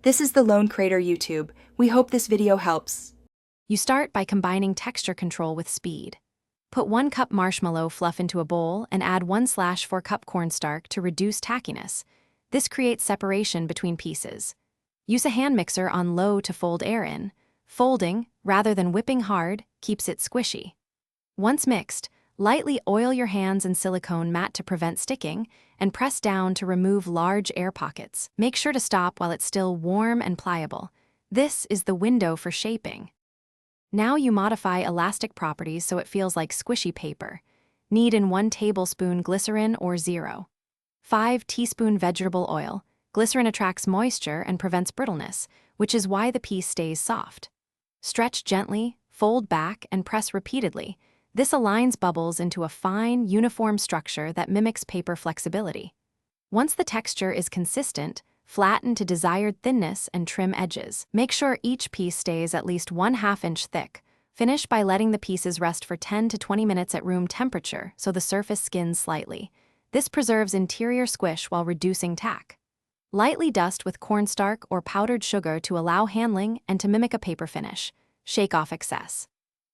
This is the Lone Crater YouTube. We hope this video helps. You start by combining texture control with speed. Put 1 cup marshmallow fluff into a bowl and add 1/4 cup cornstarch to reduce tackiness. This creates separation between pieces. Use a hand mixer on low to fold air in. Folding, rather than whipping hard, keeps it squishy. Once mixed, lightly oil your hands in silicone mat to prevent sticking, and press down to remove large air pockets. Make sure to stop while it's still warm and pliable. This is the window for shaping. Now you modify elastic properties so it feels like squishy paper. Knead in 1 tablespoon glycerin or 0.5 teaspoon vegetable oil. Glycerin attracts moisture and prevents brittleness, which is why the piece stays soft. Stretch gently, fold back, and press repeatedly. This aligns bubbles into a fine, uniform structure that mimics paper flexibility. Once the texture is consistent, flatten to desired thinness and trim edges. Make sure each piece stays at least 1/2 inch thick. Finish by letting the pieces rest for 10 to 20 minutes at room temperature so the surface skins slightly. This preserves interior squish while reducing tack. Lightly dust with cornstarch or powdered sugar to allow handling and to mimic a paper finish. Shake off excess.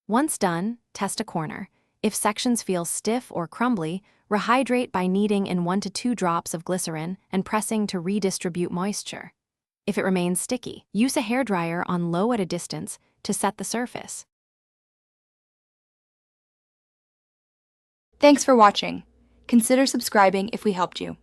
Once done, test a corner. If sections feel stiff or crumbly, rehydrate by kneading in 1 to 2 drops of glycerin and pressing to redistribute moisture. If it remains sticky, use a hairdryer on low at a distance to set the surface. Thanks for watching. Consider subscribing if we helped you.